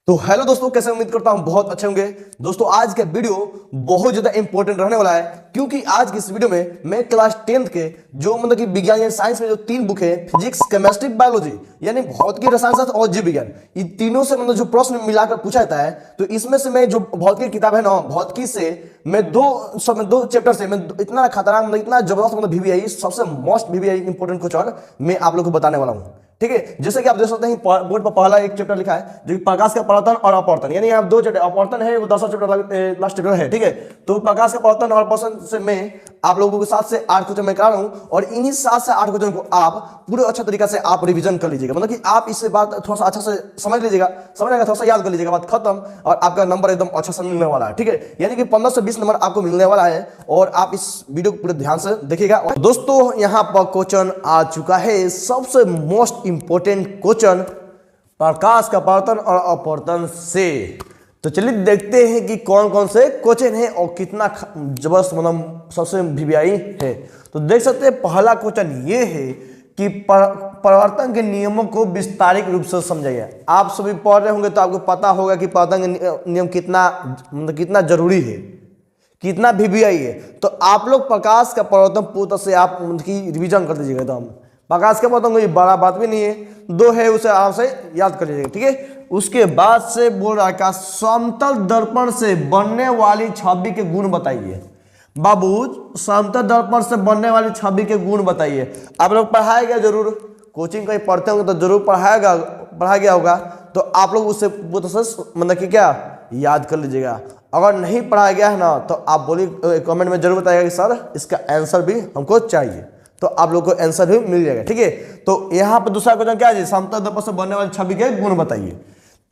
तो हेलो दोस्तों, कैसे उम्मीद करता हूं बहुत अच्छे होंगे। दोस्तों आज का वीडियो बहुत ज्यादा इंपॉर्टेंट रहने वाला है, क्योंकि आज की इस वीडियो में मैं क्लास 10th के जो मतलब कि विज्ञान या साइंस में जो तीन बुक है, फिजिक्स, केमिस्ट्री, बायोलॉजी यानी भौतिकी, रसायन शास्त्र और जीव विज्ञान, इन तीनों से मतलब जो प्रश्न मिलाकर पूछा जाता है, तो इसमें से मैं जो भौतिकी किताब है ना, भौतिकी से मैं दो चैप्टर से मैं इतना खतरनाक मतलब इतना जबरदस्त मतलब वीवीआई सबसे मोस्ट वीवीआई इंपॉर्टेंट क्वेश्चन मैं आप लोग को बताने वाला हूँ। ठीक है, जैसे कि आप देख सकते हैं बोर्ड पर पहला एक चैप्टर लिखा है जो कि प्रकाश का परावर्तन और अपवर्तन, यानी यहाँ दो चैप्टर अपवर्तन है, वो 10वां चैप्टर लास्ट चैप्टर है। ठीक है, तो प्रकाश का परावर्तन और अपवर्तन से मैं आप लोगों को 7 से 8 क्वेश्चन मैं करा रहा हूँ, और इन्हीं 7 से 8 क्वेश्चन को आप पूरे अच्छा तरीका से आप रिवीजन कर लीजिएगा, मतलब कि आप इससे बात थोड़ा सा अच्छा से समझ लीजिएगा, समझेगा, थोड़ा सा याद कर लीजिएगा, बात खत्म, और आपका नंबर एकदम अच्छा से मिलने वाला है। ठीक है, यानी कि 15 से 20 नंबर आपको मिलने वाला है, और आप इस वीडियो को पूरे ध्यान से देखिएगा। और दोस्तों यहाँ पर क्वेश्चन आ चुका है, सबसे मोस्ट इंपोर्टेंट क्वेश्चन प्रकाश का परावर्तन और अपवर्तन से। तो चलिए देखते हैं कि कौन कौन से क्वेश्चन है और कितना जबरदस्त मतलब सबसे वीवीआई है। तो देख सकते हैं पहला क्वेश्चन ये है कि परावर्तन के नियमों को विस्तारित रूप से समझाइए। आप सभी पढ़ रहे होंगे तो आपको पता होगा कि परावर्तन के नियम कितना जरूरी है, कितना वीवीआई है। तो आप लोग प्रकाश का परावर्तन पूर्ण से आप उनकी रिवीजन कर दीजिएगा एकदम। प्रकाश का परावर्तन कोई बड़ा बात भी नहीं है, दो है, उसे आराम से याद कर लीजिएगा। ठीक है, उसके बाद से बोल रहा है समतल दर्पण से बनने वाली छवि के गुण बताइए। बाबू, समतल दर्पण से बनने वाली छवि के गुण बताइए। आप लोग पढ़ाया गया जरूर, कोचिंग कहीं पढ़ते होंगे तो जरूर पढ़ाया गया होगा, तो आप लोग उससे मतलब कि क्या याद कर लीजिएगा। अगर नहीं पढ़ाया गया है ना, तो आप बोलिए कमेंट में जरूर बताइएगा कि सर इसका आंसर भी हमको चाहिए, तो आप लोग को आंसर भी मिल जाएगा। ठीक है, तो यहाँ पर दूसरा क्वेश्चन क्या है, समतल दर्पण से बनने वाली छवि के गुण बताइए।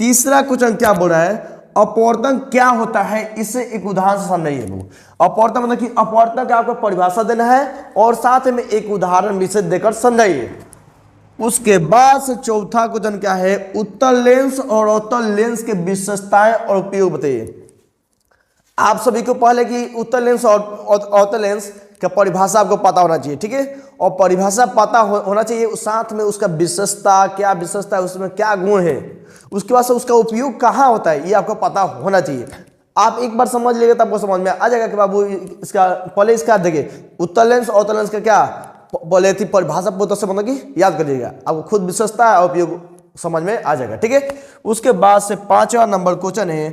तीसरा क्वेश्चन क्या बोल रहा है, अपवर्तन क्या होता है, इसे एक उदाहरण से समझाइए। अपवर्तन मतलब कि अपवर्तन का आपको परिभाषा देना है और साथ में एक उदाहरण विषय देकर समझाइए। उसके बाद से चौथा क्वेश्चन क्या है, उत्तल लेंस और अवतल लेंस के विशेषताएं और उपयोग बताइए। आप सभी को पहले कि उत्तल लेंस और अवतल लेंस का परिभाषा आपको पता होना चाहिए। ठीक है, और परिभाषा पता होना चाहिए, साथ में उसका विशेषता क्या विशेषता है, उसमें क्या गुण है, उसके बाद से उसका उपयोग कहाँ होता है, ये आपको पता होना चाहिए। आप एक बार समझ लेंगे तब आपको समझ में आ जाएगा कि बाबू इसका पहले इसका देखिए, उत्तल लेंस और अवतल लेंस का क्या बोले थी परिभाषा, बहुत से मतलब कि याद कर लीजिएगा, आपको खुद विशेषता और उपयोग समझ में आ जाएगा। ठीक है, उसके बाद से 5वां नंबर क्वेश्चन है,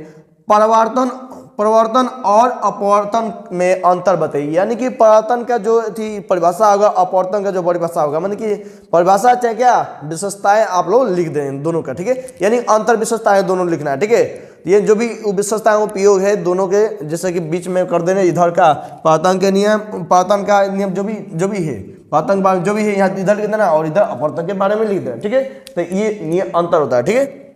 परिवर्तन और अपवर्तन में अंतर बताइए। यानी कि परावर्तन का जो थी परिभाषा होगा, अपवर्तन का जो परिभाषा होगा, मतलब कि परिभाषा चाहे क्या विशेषताएं आप लोग लिख दें दोनों का। ठीक है, यानी अंतर विशेषताएं दोनों लिखना है। ठीक है, ये जो भी विशेषताएं उपयोग है दोनों के, जैसे कि बीच में कर देना इधर का परावर्तन के नियम, परावर्तन का नियम जो भी है, परावर्तन जो भी है यहाँ इधर लिख देना और इधर अपवर्तन के बारे में लिख देना। ठीक है, तो ये नियम अंतर होता है। ठीक है,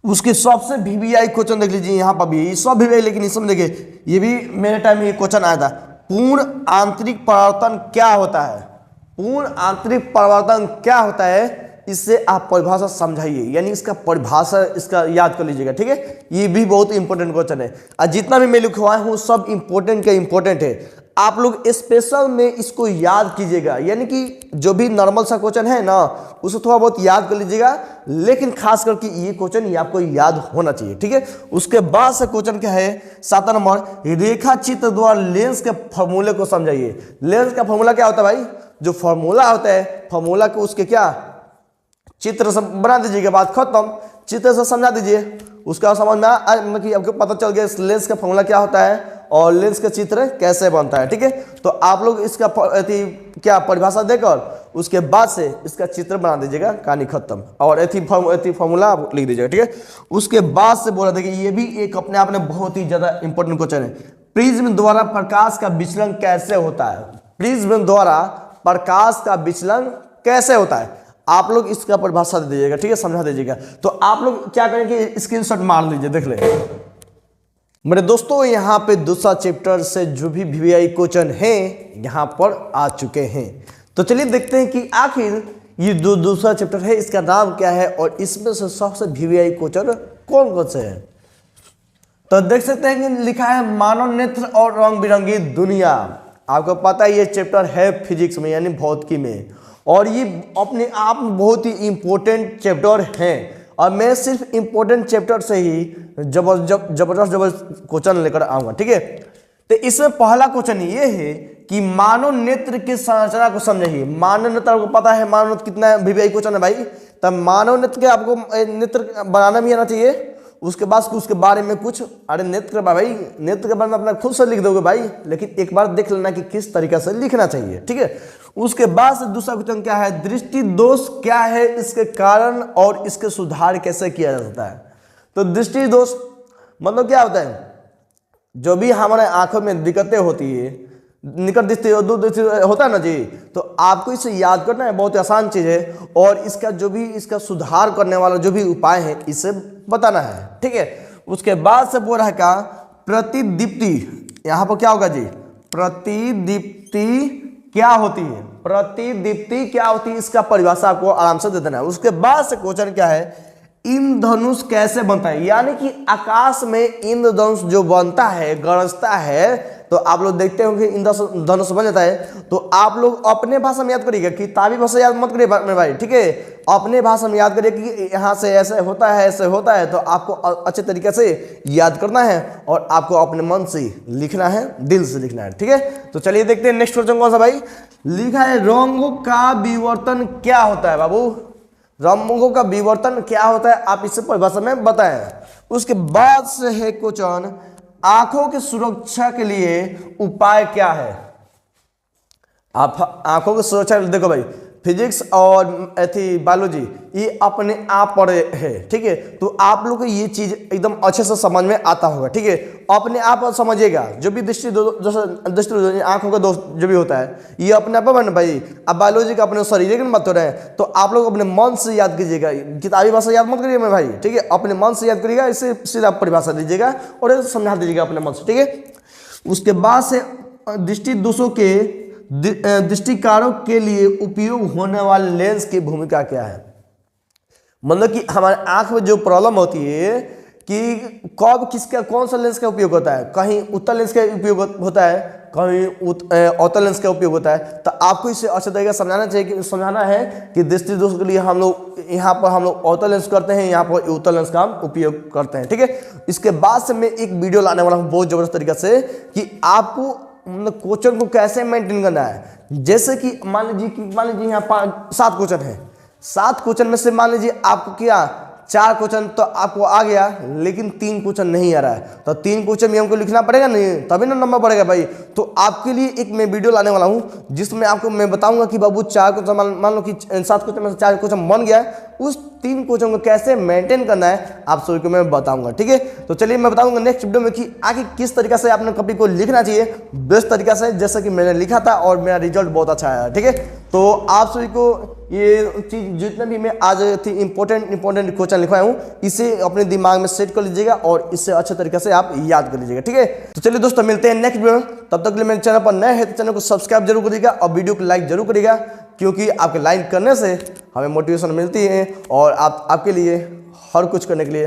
उसके सबसे वीवीआई क्वेश्चन देख लीजिए, यहाँ पर भी सब वीवीआई, लेकिन इसमें देखिए ये भी मेरे टाइम में ये क्वेश्चन आया था, पूर्ण आंतरिक परावर्तन क्या होता है। पूर्ण आंतरिक परावर्तन क्या होता है, इससे आप परिभाषा समझाइए, यानी इसका परिभाषा इसका याद कर लीजिएगा। ठीक है, ये भी बहुत इंपॉर्टेंट क्वेश्चन है, और जितना भी मैं लिखवाया हूँ सब इंपॉर्टेंट का इंपॉर्टेंट है। आप लोग स्पेशल में इसको याद कीजिएगा, यानी कि जो भी नॉर्मल सा क्वेश्चन है ना, उसे थोड़ा बहुत याद कर लीजिएगा, लेकिन खास करके ये क्वेश्चन ये आपको याद होना चाहिए। ठीक है, उसके बाद से क्वेश्चन क्या है, 7वां नंबर, रेखा चित्र द्वारा लेंस के फॉर्मूले को समझाइए। लेंस का फॉर्मूला क्या होता है भाई, जो फॉर्मूला होता है, फॉर्मूला को उसके क्या चित्र से बना दीजिएगा, बात खत्म, चित्र से समझा दीजिए, उसका समझ में मतलब कि आपको पता चल गया लेंस का फॉर्मूला क्या होता है और लेंस का चित्र कैसे बनता है। ठीक है, तो आप लोग इसका क्या परिभाषा देकर उसके बाद से इसका चित्र बना दीजिएगा, कहानी खत्म, और एथी फॉर्मूला आप लिख दीजिएगा। ठीक है, उसके बाद से बोला था कि ये भी एक अपने आप में बहुत ही ज्यादा इंपॉर्टेंट क्वेश्चन है, प्रिज्म द्वारा प्रकाश का विचलन कैसे होता है। प्रिज्म द्वारा प्रकाश का विचलन कैसे होता है, आप लोग इसका परिभाषा दे दीजिएगा। ठीक है, समझा दीजिएगा। तो आप लोग क्या करेंगे, स्क्रीनशॉट मार लीजिए, देख ले मेरे दोस्तों। यहाँ पे दूसरा चैप्टर से जो भी वीवीआई क्वेश्चन है यहाँ पर आ चुके हैं, तो चलिए देखते हैं कि आखिर ये दूसरा चैप्टर है, इसका नाम क्या है और इसमें से सबसे वीवीआई क्वेश्चन कौन कौन से हैं। तो देख सकते हैं कि लिखा है मानव नेत्र और रंग बिरंगी दुनिया। आपको पता है ये चैप्टर है फिजिक्स में यानी भौतिकी में, और ये अपने आप में बहुत ही इंपॉर्टेंट चैप्टर है। और मैं सिर्फ इंपॉर्टेंट चैप्टर से ही जबरदस्त क्वेश्चन लेकर आऊंगा। ठीक है, तो इसमें पहला क्वेश्चन ये है कि मानव नेत्र की संरचना को समझिए। मानव नेत्र आपको पता है, मानव नेत्र कितना वीवीआई क्वेश्चन है भाई, तब मानव नेत्र के आपको नेत्र बनाना भी आना चाहिए। उसके बाद उसके बारे में कुछ, अरे नेत्र का भाई, नेत्र के बारे में अपना खुद से लिख दोगे भाई, लेकिन एक बार देख लेना कि किस तरीके से लिखना चाहिए। ठीक है, उसके बाद से दूसरा क्वेश्चन क्या है, दृष्टि दोष क्या है, इसके कारण और इसके सुधार कैसे किया जा सकता है। तो दृष्टि दोष मतलब क्या होता है, जो भी हमारे आंखों में दिक्कतें होती है, निकट दृष्टि और दूर दृष्टि होता है ना जी, तो आपको इसे याद करना है, बहुत आसान चीज है। और इसका जो भी इसका सुधार करने वाला जो भी उपाय है इसे बताना है। ठीक है, उसके बाद से बोल रहा है क्या, प्रतिदीप्ति, यहाँ पर क्या होगा जी, प्रतिदीप्ति क्या होती है, प्रतिदीप्ति क्या होती है, इसका परिभाषा आपको आराम से दे देना है। उसके बाद से क्वेश्चन क्या है, इंद्रधनुष कैसे बनता है, यानी कि आकाश में इंद्रधनुष जो बनता है, गरजता है, तो आप लोग देखते होंगे इंद्रधनुष बन जाता है, तो आप लोग अपने भाषा में याद करिएगा, किताबी भाषा याद मत करिए मेरे भाई। ठीक है, अपने भाषा में याद करिए कि यहाँ से ऐसे होता है, ऐसे होता है, तो आपको अच्छे तरीके से याद करना है और आपको अपने मन से लिखना है, दिल से लिखना है। ठीक है, तो चलिए देखते हैं नेक्स्ट क्वेश्चन कौन सा भाई, लिखा है रंगों का विवर्तन क्या होता है बाबू, रंगों का विवर्तन क्या होता है, आप इससे परिभाषा में बताएं। उसके बाद से है क्वेश्चन, आंखों की सुरक्षा के लिए उपाय क्या है। आप आंखों की सुरक्षा, देखो भाई, फिजिक्स और बायोलॉजी ये अपने आप पढ़े है। ठीक है, तो आप लोग को ये चीज एकदम अच्छे से समझ में आता होगा। ठीक है, अपने आप समझिएगा, जो भी दृष्टि आंखों का दोष जो भी होता है ये अपने आप बन भाई। अब बायोलॉजी का अपने शरीर की बात हो रहे हैं, तो आप लोग अपने मन से याद कीजिएगा, किताबी भाषा याद मत करिए मेरे भाई। ठीक है, अपने मन से याद करिएगा, इसे सीधा परिभाषा दीजिएगा और समझा दीजिएगा अपने मन से। ठीक है, उसके बाद से दृष्टि दोषों के दृष्टिकारों के लिए उपयोग होने वाले लेंस की भूमिका क्या है। मतलब कि हमारे आंख में जो प्रॉब्लम होती है कि कब किसका कौन सा लेंस का उपयोग होता है, कहीं उत्तल लेंस का उपयोग होता है, कहीं अवतल लेंस का उपयोग होता है, तो आपको इसे अच्छे तरीके से समझाना चाहिए कि समझाना है कि दृष्टि दोष के लिए हम लोग यहाँ पर हम लोग अवतल लेंस करते हैं, यहाँ पर उत्तल लेंस का हम उपयोग करते हैं। ठीक है, इसके बाद से मैं एक वीडियो लाने वाला हूँ बहुत जबरदस्त तरीके से कि आपको मतलब क्वेश्चन को कैसे मेंटेन करना है। जैसे कि मान लीजिए यहाँ 7 क्वेश्चन है, 7 क्वेश्चन में से मान लीजिए आपको क्या 4 क्वेश्चन तो आपको आ गया, लेकिन 3 क्वेश्चन नहीं आ रहा है, तो 3 क्वेश्चन में हमको लिखना पड़ेगा नहीं, तभी ना नंबर बढ़ेगा भाई। तो आपके लिए एक मैं वीडियो लाने वाला हूँ जिसमें आपको मैं बताऊंगा कि बाबू 4 क्वेश्चन मान लो कि 7 क्वेश्चन में से 4 क्वेश्चन बन गया है, उस 3 क्वेश्चन को कैसे मेंटेन करना है आप सभी को मैं बताऊंगा। ठीक है, तो चलिए मैं बताऊंगा नेक्स्ट वीडियो में कि आगे किस तरीके से आपने कॉपी को लिखना चाहिए बेस्ट तरीका से, जैसे कि मैंने लिखा था और मेरा रिजल्ट बहुत अच्छा आया। ठीक है, तो आप सभी को ये चीज जितने भी मैं आज इंपॉर्टेंट क्वेश्चन लिखवाया हूँ इसे अपने दिमाग में सेट कर लीजिएगा और इससे अच्छे तरीके से आप याद कर लीजिएगा। ठीक है, तो चलिए दोस्तों मिलते हैं नेक्स्ट वीडियो में, तब तक के लिए मेरे चैनल पर नए हैं तो चैनल को सब्सक्राइब जरूर करिएगा और वीडियो को लाइक जरूर करिएगा, क्योंकि आपके लाइक करने से हमें मोटिवेशन मिलती है और आपके लिए हर कुछ करने के लिए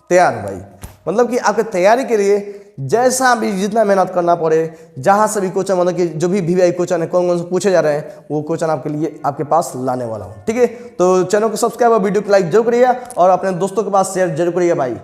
तैयार है भाई। मतलब कि आपके तैयारी के लिए जैसा भी जितना मेहनत करना पड़े, जहाँ से भी क्वेश्चन मतलब कि जो भी वीवीआई क्वेश्चन है कौन कौन से पूछे जा रहे हैं वो क्वेश्चन आपके लिए आपके पास लाने वाला हूँ। ठीक है, तो चैनल को सब्सक्राइब और वीडियो को लाइक जरूर करिएगा और अपने दोस्तों के पास शेयर जरूर करिएगा भाई।